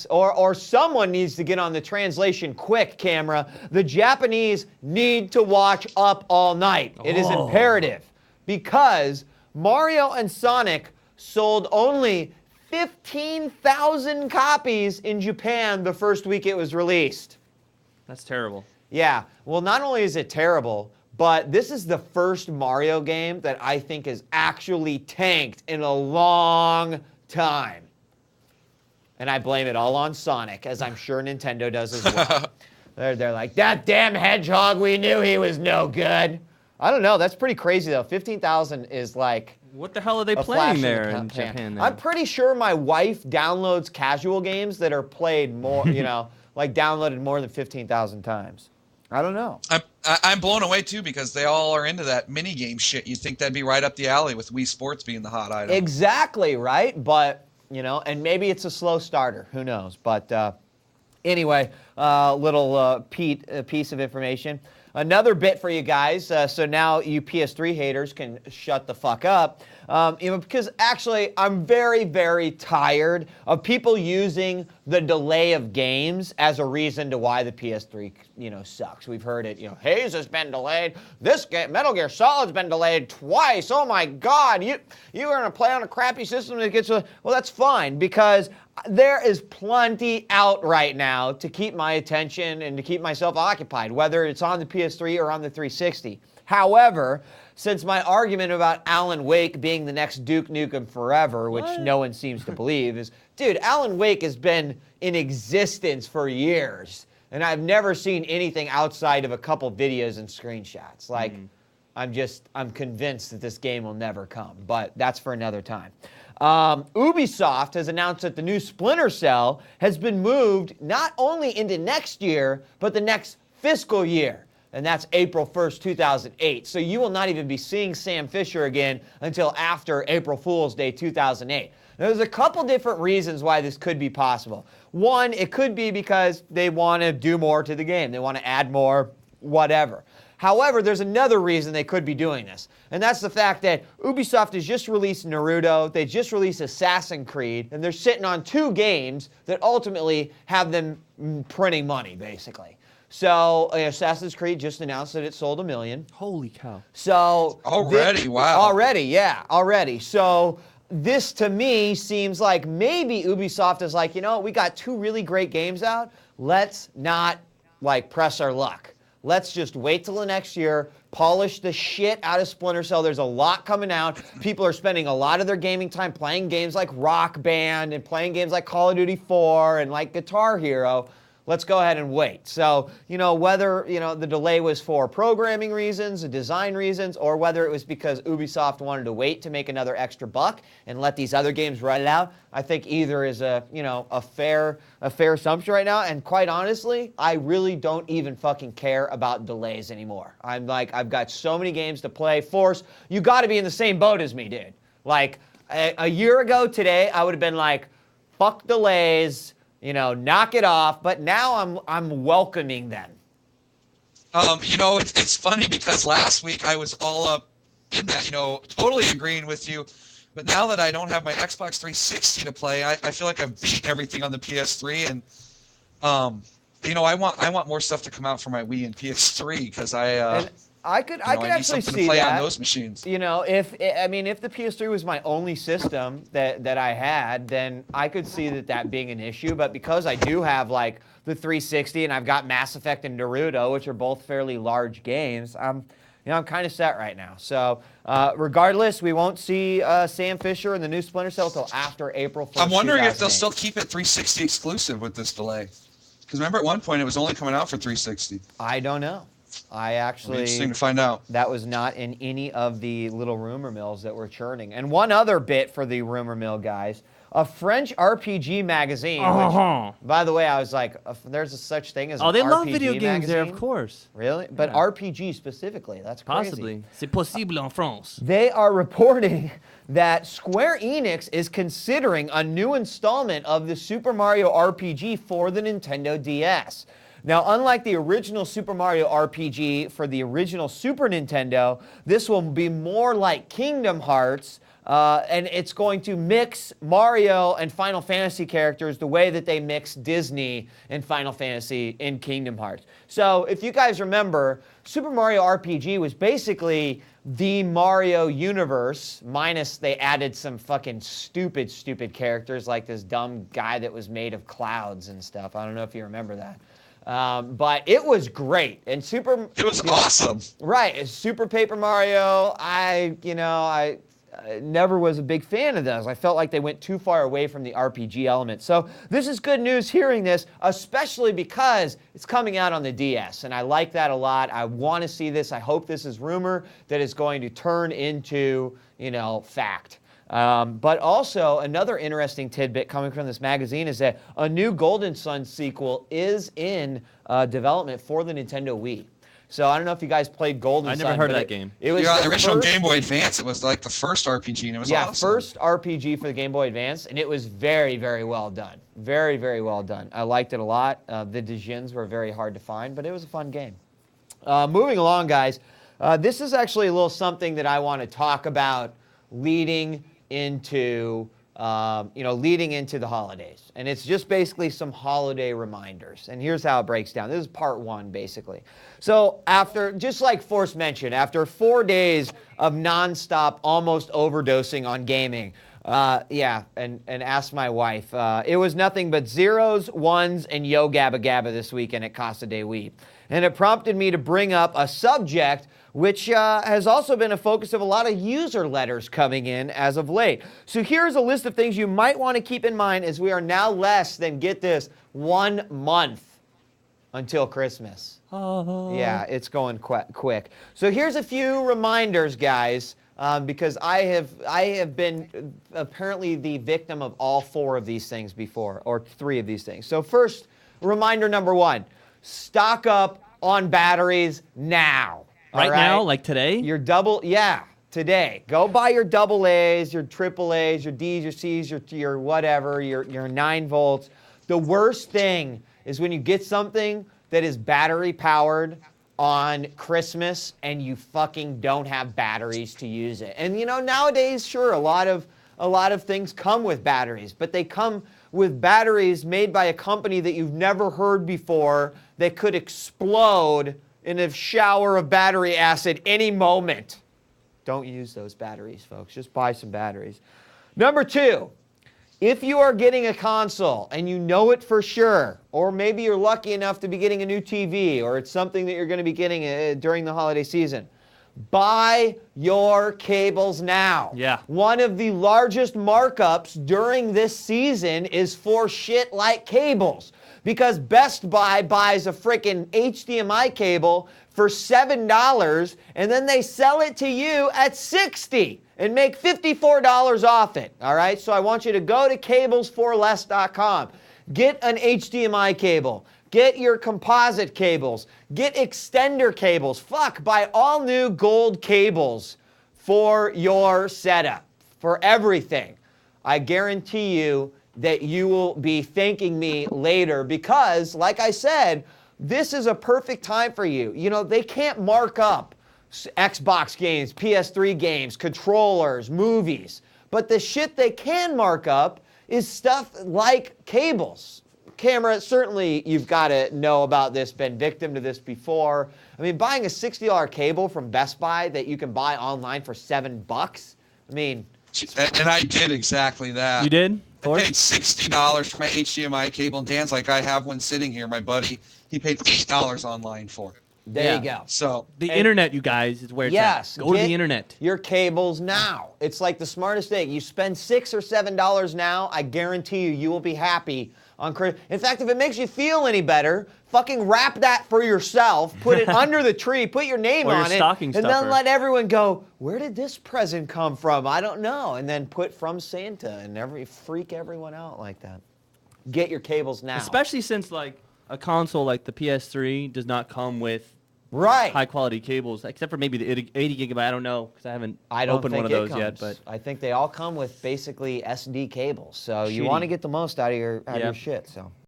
or someone needs to get on the translation quick camera. The Japanese need to watch Up All Night. It is imperative because Mario and Sonic sold only 15,000 copies in Japan the first week it was released. That's terrible. Yeah, well, not only is it terrible, but this is the first Mario game that I think is actually tanked in a long time. And I blame it all on Sonic, as I'm sure Nintendo does as well. They're like, that damn hedgehog, we knew he was no good. I don't know, that's pretty crazy though. 15,000 is like... What the hell are they playing there in Japan? I'm pretty sure my wife downloads casual games that are played more, you know, like downloaded more than 15,000 times. I don't know. I'm blown away too because they all are into that mini game shit. You'd think that'd be right up the alley with Wii Sports being the hot item. Exactly, right? But, you know, and maybe it's a slow starter. Who knows? But anyway, little piece of information. Another bit for you guys, so now you PS3 haters can shut the fuck up. You know, because actually, I'm very, very tired of people using the delay of games as a reason to why the PS3, you know, sucks. We've heard it, you know, Haze has been delayed. This game, Metal Gear Solid's been delayed twice. Oh my God, you were gonna play on a crappy system that gets well, that's fine because there is plenty out right now to keep my attention and to keep myself occupied, whether it's on the PS3 or on the 360. However, since my argument about Alan Wake being the next Duke Nukem Forever, which no one seems to believe, is, dude, Alan Wake has been in existence for years, and I've never seen anything outside of a couple videos and screenshots. Like, I'm convinced that this game will never come, but that's for another time. Ubisoft has announced that the new Splinter Cell has been moved not only into next year, but the next fiscal year. And that's April 1st, 2008. So you will not even be seeing Sam Fisher again until after April Fool's Day 2008. Now, there's a couple different reasons why this could be possible. One, it could be because they want to do more to the game. They want to add more, whatever. However, there's another reason they could be doing this, and that's the fact that Ubisoft has just released Naruto, they just released Assassin's Creed, and they're sitting on two games that ultimately have them printing money, basically. So Assassin's Creed just announced that it sold 1 million. Holy cow. So already, wow. Already. So this to me seems like maybe Ubisoft is like, you know, we got two really great games out. Let's not like press our luck. Let's just wait till the next year, polish the shit out of Splinter Cell. There's a lot coming out. People are spending a lot of their gaming time playing games like Rock Band and playing games like Call of Duty 4 and like Guitar Hero. Let's go ahead and wait. So, you know, whether, you know, the delay was for programming reasons, design reasons, or whether it was because Ubisoft wanted to wait to make another extra buck and let these other games run it out, I think either is a, you know, a fair assumption right now. And quite honestly, I really don't even fucking care about delays anymore. I'm like, I've got so many games to play. Force, you got to be in the same boat as me, dude. Like a year ago today, I would have been like, fuck delays. You know, knock it off. But now I'm welcoming them. You know, it's funny because last week I was all up in that, you know, totally agreeing with you. But now that I don't have my Xbox 360 to play, I feel like I've beaten everything on the PS3. And, you know, I want more stuff to come out for my Wii and PS3 because I could actually see play that on those machines. You know, if the PS3 was my only system that I had, then I could see that being an issue. But because I do have like the 360 and I've got Mass Effect and Naruto, which are both fairly large games, I'm kind of set right now. So regardless, we won't see Sam Fisher and the new Splinter Cell until after April 1st. I'm wondering if they'll still keep it 360 exclusive with this delay. Because remember at one point it was only coming out for 360. I don't know. Interesting to find out. That was not in any of the little rumor mills that were churning. And one other bit for the rumor mill guys, a French RPG magazine, which, by the way, I was like, there's such thing as an RPG they love video games magazine? there, of course. Really? But yeah. RPG specifically, that's crazy. Possibly. C'est possible en France. They are reporting that Square Enix is considering a new installment of the Super Mario RPG for the Nintendo DS. Now, unlike the original Super Mario RPG for the original Super Nintendo, this will be more like Kingdom Hearts, and it's going to mix Mario and Final Fantasy characters the way that they mix Disney and Final Fantasy in Kingdom Hearts. So if you guys remember, Super Mario RPG was basically the Mario universe, minus they added some fucking stupid characters like this dumb guy that was made of clouds and stuff. I don't know if you remember that. But it was great. And It was awesome. Right. Super Paper Mario, I never was a big fan of those. I felt like they went too far away from the RPG element. So this is good news hearing this, especially because it's coming out on the DS. And I like that a lot. I want to see this. I hope this is rumor that is going to turn into, fact. But also, another interesting tidbit coming from this magazine is that a new Golden Sun sequel is in development for the Nintendo Wii. So I don't know if you guys played Golden Sun. I never heard of that game. It was the original Game Boy Advance. It was like the first RPG, and it was awesome. First RPG for the Game Boy Advance, and it was very, very well done. Very, very well done. I liked it a lot. The Dijins were very hard to find, but it was a fun game. Moving along, guys. This is actually a little something that I want to talk about leading into the holidays. And it's just basically some holiday reminders. And here's how it breaks down. This is part one, basically. So just like Force mentioned, after 4 days of nonstop, almost overdosing on gaming, and ask my wife, it was nothing but zeros, ones, and Yo Gabba Gabba this weekend at Casa de Wii. And it prompted me to bring up a subject which has also been a focus of a lot of user letters coming in as of late. So here's a list of things you might want to keep in mind as we are now less than, get this, 1 month until Christmas. Yeah, it's going quick. So here's a few reminders, guys, because I have been apparently the victim of all 4 of these things before, or 3 of these things. So first, reminder number 1, stock up on batteries now. Right now, like today? Today. Go buy your double A's, your triple A's, your D's, your C's, your whatever, your 9 volts. The worst thing is when you get something that is battery powered on Christmas and you fucking don't have batteries to use it. And nowadays, sure, a lot of things come with batteries, but they come with batteries made by a company that you've never heard before that could explode in a shower of battery acid any moment. Don't use those batteries, folks. Just buy some batteries. Number 2, if you are getting a console and you know it for sure, or maybe you're lucky enough to be getting a new TV, or it's something that you're going to be getting during the holiday season, buy your cables now. Yeah. One of the largest markups during this season is for shit like cables. Because Best Buy buys a frickin' HDMI cable for $7, and then they sell it to you at $60 and make $54 off it, all right? So I want you to go to cablesforless.com. Get an HDMI cable. Get your composite cables. Get extender cables. Buy all new gold cables for your setup, for everything. I guarantee you that you will be thanking me later because, like I said, this is a perfect time for you. They can't mark up Xbox games, PS3 games, controllers, movies, but the shit they can mark up is stuff like cables. Camera, certainly you've got to know about this, been victim to this before. I mean, buying a $60 cable from Best Buy that you can buy online for $7, I mean... And I did exactly that. You did? I paid $60 for my HDMI cable, and Dan's like, I have one sitting here, my buddy. He paid $8 online for it. There you go. So the internet, you guys, is where it's at. Go to the internet. Your cables now. It's like the smartest thing. You spend $6 or $7 now, I guarantee you will be happy on Christmas. In fact, if it makes you feel any better, fucking wrap that for yourself, put it under the tree, put your name on it, and then let everyone go, where did this present come from? I don't know. And then put from Santa and freak everyone out like that. Get your cables now. Especially since like a console like the PS3 does not come with high quality cables, except for maybe the 80 gigabyte. I don't know because I haven't opened one of those yet. But I think they all come with basically SD cables. So you want to get the most out of your shit. So.